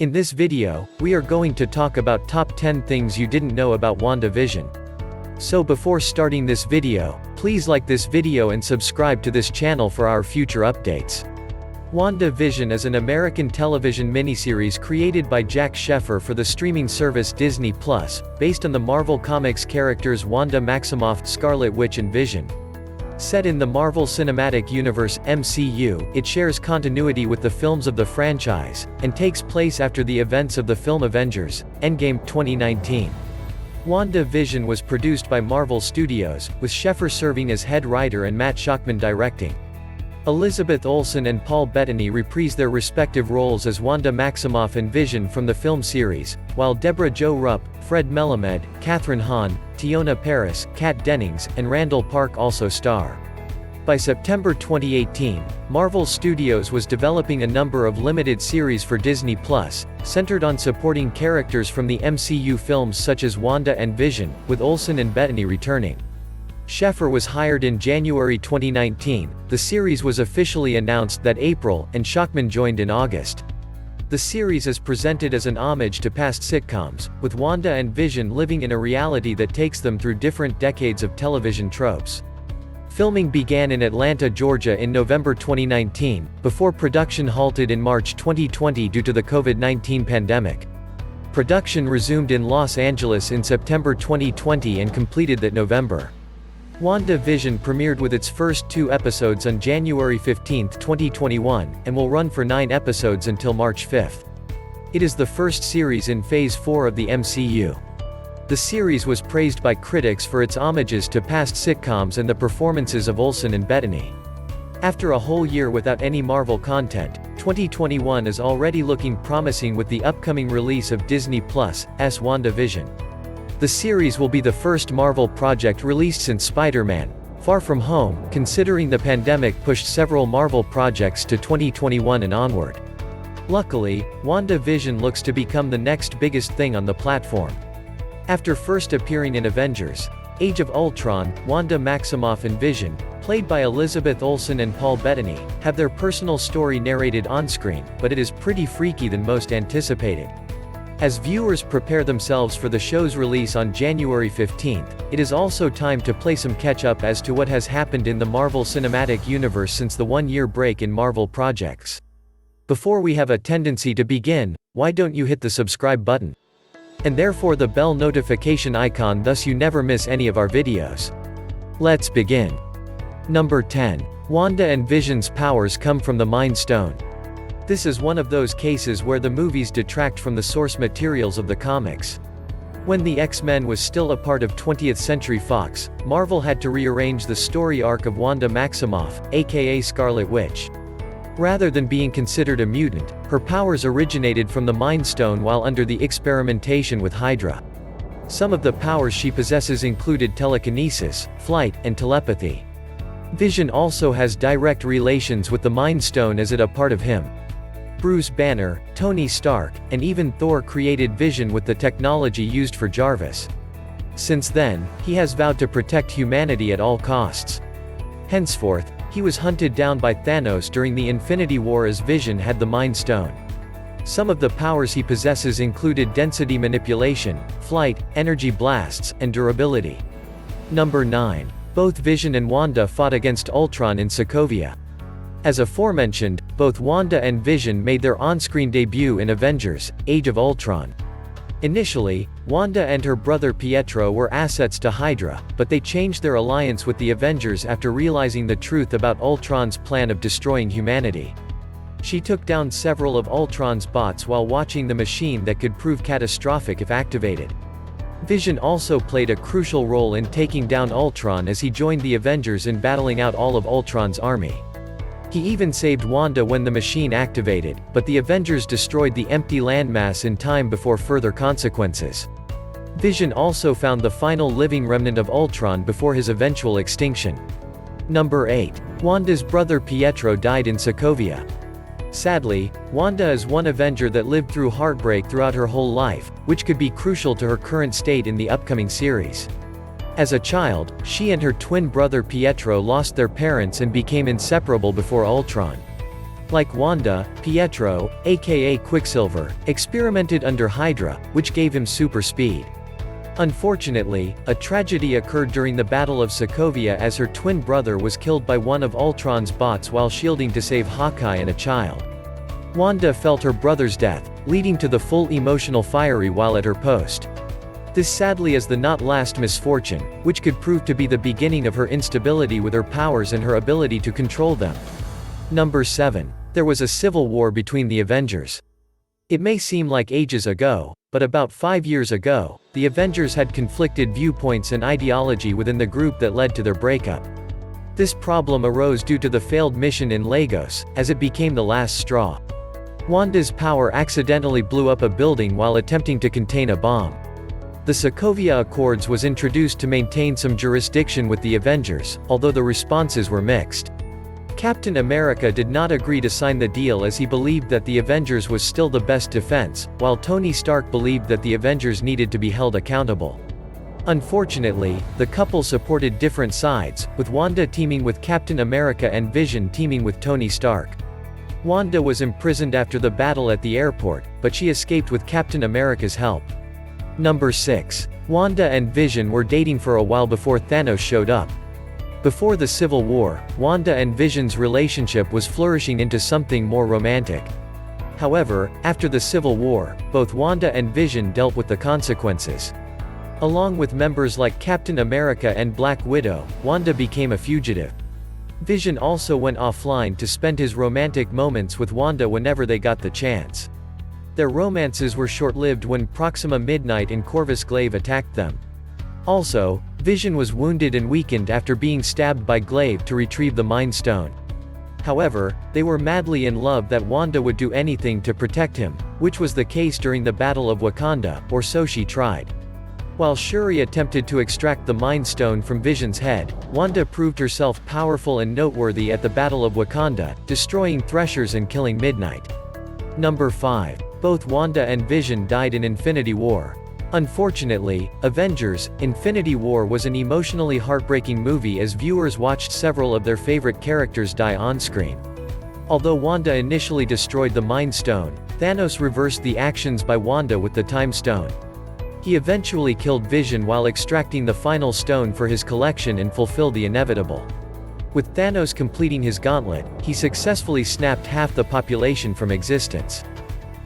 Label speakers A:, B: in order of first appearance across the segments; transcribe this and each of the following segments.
A: In this video, we are going to talk about top 10 things you didn't know about WandaVision. So before starting this video, please like this video and subscribe to this channel for our future updates. WandaVision is an American television miniseries created by Jac Schaeffer for the streaming service Disney+, based on the Marvel Comics characters Wanda Maximoff, Scarlet Witch and Vision. Set in the Marvel Cinematic Universe (MCU), it shares continuity with the films of the franchise, and takes place after the events of the film Avengers: Endgame 2019. WandaVision was produced by Marvel Studios, with Schaeffer serving as head writer and Matt Shakman directing. Elizabeth Olsen and Paul Bettany reprise their respective roles as Wanda Maximoff and Vision from the film series, while Debra Jo Rupp, Melamed, Kathryn Hahn, Teyonah Parris, Dennings, and Randall Park also star. By September 2018, Marvel Studios was developing a number of limited series for Disney+, centered on supporting characters from the MCU films such as Wanda and Vision, with Olsen and Bettany returning. Schaeffer was hired in January 2019, the series was officially announced that April, and Shakman joined in August. The series is presented as an homage to past sitcoms, with Wanda and Vision living in a reality that takes them through different decades of television tropes. Filming began in Atlanta, Georgia in November 2019, before production halted in March 2020 due to the COVID-19 pandemic. Production resumed in Los Angeles in September 2020 and completed that November. WandaVision premiered with its first 2 episodes on January 15, 2021, and will run for 9 episodes until March 5. It is the first series in Phase 4 of the MCU. The series was praised by critics for its homages to past sitcoms and the performances of Olsen and Bettany. After a whole year without any Marvel content, 2021 is already looking promising with the upcoming release of Disney+'s WandaVision. The series will be the first Marvel project released since Spider-Man: Far From Home, considering the pandemic pushed several Marvel projects to 2021 and onward. Luckily, WandaVision looks to become the next biggest thing on the platform. After first appearing in Avengers: Age of Ultron, Wanda Maximoff and Vision, played by Elizabeth Olsen and Paul Bettany, have their personal story narrated on-screen, but it is pretty freaky than most anticipated. As viewers prepare themselves for the show's release on January 15, it is also time to play some catch-up as to what has happened in the Marvel Cinematic Universe since the one-year break in Marvel projects. Before we have a tendency to begin, why don't you hit the subscribe button? And therefore the bell notification icon, thus you never miss any of our videos. Let's begin. Number 10. Wanda and Vision's powers come from the Mind Stone. This is one of those cases where the movies detract from the source materials of the comics. When the X-Men was still a part of 20th Century Fox, Marvel had to rearrange the story arc of Wanda Maximoff, aka Scarlet Witch. Rather than being considered a mutant, her powers originated from the Mind Stone while under the experimentation with Hydra. Some of the powers she possesses included telekinesis, flight, and telepathy. Vision also has direct relations with the Mind Stone as it a part of him. Bruce Banner, Tony Stark, and even Thor created Vision with the technology used for Jarvis. Since then, he has vowed to protect humanity at all costs. Henceforth, he was hunted down by Thanos during the Infinity War as Vision had the Mind Stone. Some of the powers he possesses included density manipulation, flight, energy blasts, and durability. Number 9. Both Vision and Wanda fought against Ultron in Sokovia. As aforementioned, both Wanda and Vision made their on-screen debut in Avengers: Age of Ultron. Initially, Wanda and her brother Pietro were assets to Hydra, but they changed their alliance with the Avengers after realizing the truth about Ultron's plan of destroying humanity. She took down several of Ultron's bots while watching the machine that could prove catastrophic if activated. Vision also played a crucial role in taking down Ultron as he joined the Avengers in battling out all of Ultron's army. He even saved Wanda when the machine activated, but the Avengers destroyed the empty landmass in time before further consequences. Vision also found the final living remnant of Ultron before his eventual extinction. Number 8. Wanda's brother Pietro died in Sokovia. Sadly, Wanda is one Avenger that lived through heartbreak throughout her whole life, which could be crucial to her current state in the upcoming series. As a child, she and her twin brother Pietro lost their parents and became inseparable before Ultron. Like Wanda, Pietro, aka Quicksilver, experimented under Hydra, which gave him super speed. Unfortunately, a tragedy occurred during the Battle of Sokovia as her twin brother was killed by one of Ultron's bots while shielding to save Hawkeye and a child. Wanda felt her brother's death, leading to the full emotional fiery while at her post. This sadly is the not last misfortune, which could prove to be the beginning of her instability with her powers and her ability to control them. Number 7. There was a civil war between the Avengers. It may seem like ages ago, but about 5 years ago, the Avengers had conflicted viewpoints and ideology within the group that led to their breakup. This problem arose due to the failed mission in Lagos, as it became the last straw. Wanda's power accidentally blew up a building while attempting to contain a bomb. The Sokovia Accords was introduced to maintain some jurisdiction with the Avengers, although the responses were mixed. Captain America did not agree to sign the deal as he believed that the Avengers was still the best defense, while Tony Stark believed that the Avengers needed to be held accountable. Unfortunately, the couple supported different sides, with Wanda teaming with Captain America and Vision teaming with Tony Stark. Wanda was imprisoned after the battle at the airport, but she escaped with Captain America's help. Number 6. Wanda and Vision were dating for a while before Thanos showed up. Before the Civil War, Wanda and Vision's relationship was flourishing into something more romantic. However, after the Civil War, both Wanda and Vision dealt with the consequences. Along with members like Captain America and Black Widow, Wanda became a fugitive. Vision also went offline to spend his romantic moments with Wanda whenever they got the chance. Their romances were short-lived when Proxima Midnight and Corvus Glaive attacked them. Also, Vision was wounded and weakened after being stabbed by Glaive to retrieve the Mind Stone. However, they were madly in love that Wanda would do anything to protect him, which was the case during the Battle of Wakanda, or so she tried. While Shuri attempted to extract the Mind Stone from Vision's head, Wanda proved herself powerful and noteworthy at the Battle of Wakanda, destroying Threshers and killing Midnight. Number 5. Both Wanda and Vision died in Infinity War. Unfortunately, Avengers: Infinity War was an emotionally heartbreaking movie as viewers watched several of their favorite characters die on-screen. Although Wanda initially destroyed the Mind Stone, Thanos reversed the actions by Wanda with the Time Stone. He eventually killed Vision while extracting the final stone for his collection and fulfilled the inevitable. With Thanos completing his gauntlet, he successfully snapped half the population from existence.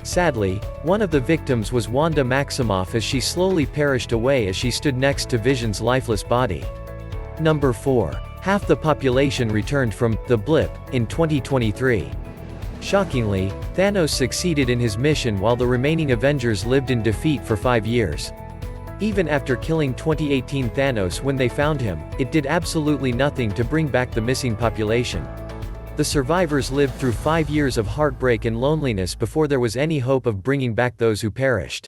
A: Sadly, one of the victims was Wanda Maximoff as she slowly perished away as she stood next to Vision's lifeless body. Number 4. Half the population returned from the blip in 2023. Shockingly, Thanos succeeded in his mission while the remaining Avengers lived in defeat for 5 years. Even after killing 2018 Thanos when they found him, it did absolutely nothing to bring back the missing population. The survivors lived through 5 years of heartbreak and loneliness before there was any hope of bringing back those who perished.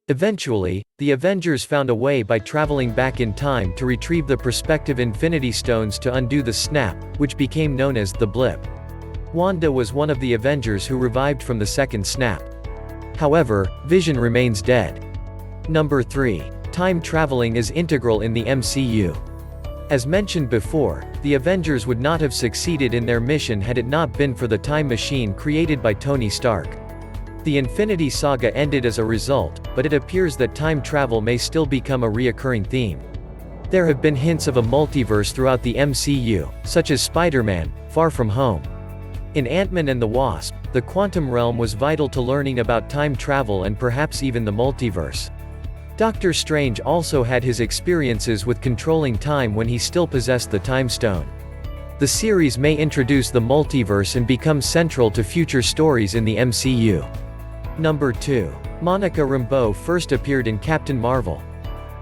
A: Eventually, the Avengers found a way by traveling back in time to retrieve the prospective Infinity Stones to undo the snap, which became known as the blip. Wanda was one of the Avengers who revived from the second snap. However, Vision remains dead. Number 3. Time traveling is integral in the MCU. As mentioned before, the Avengers would not have succeeded in their mission had it not been for the time machine created by Tony Stark. The Infinity Saga ended as a result, but it appears that time travel may still become a reoccurring theme. There have been hints of a multiverse throughout the MCU, such as Spider-Man: Far From Home. In Ant-Man and the Wasp, the quantum realm was vital to learning about time travel and perhaps even the multiverse. Doctor Strange also had his experiences with controlling time when he still possessed the Time Stone. The series may introduce the multiverse and become central to future stories in the MCU. Number 2. Monica Rambeau first appeared in Captain Marvel.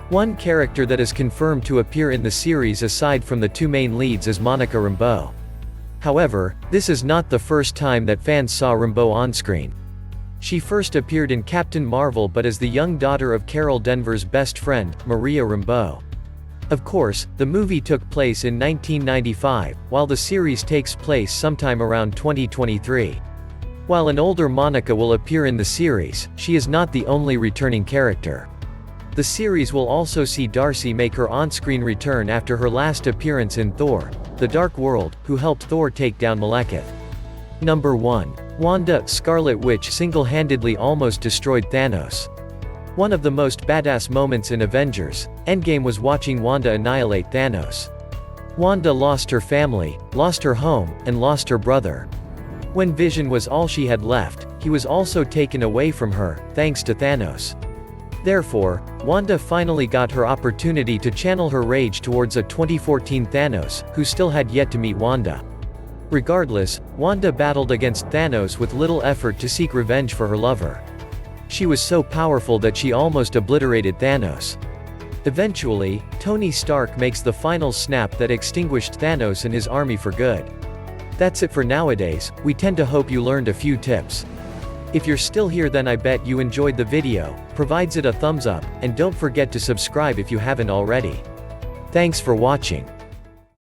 A: One character that is confirmed to appear in the series aside from the two main leads is Monica Rambeau. However, this is not the first time that fans saw Rambeau on-screen. She first appeared in Captain Marvel but as the young daughter of Carol Danvers' best friend, Maria Rambeau. Of course, the movie took place in 1995, while the series takes place sometime around 2023. While an older Monica will appear in the series, she is not the only returning character. The series will also see Darcy make her on-screen return after her last appearance in Thor: The Dark World, who helped Thor take down Malekith. Number 1. Wanda, Scarlet Witch single-handedly almost destroyed Thanos. One of the most badass moments in Avengers Endgame was watching Wanda annihilate Thanos. Wanda lost her family, lost her home, and lost her brother. When Vision was all she had left, he was also taken away from her, thanks to Thanos. Therefore, Wanda finally got her opportunity to channel her rage towards a 2014 Thanos, who still had yet to meet Wanda. Regardless, Wanda battled against Thanos with little effort to seek revenge for her lover. She was so powerful that she almost obliterated Thanos. Eventually, Tony Stark makes the final snap that extinguished Thanos and his army for good. That's it for nowadays. We tend to hope you learned a few tips. If you're still here, then I bet you enjoyed the video, provides it a thumbs up, and don't forget to subscribe if you haven't already. Thanks for watching.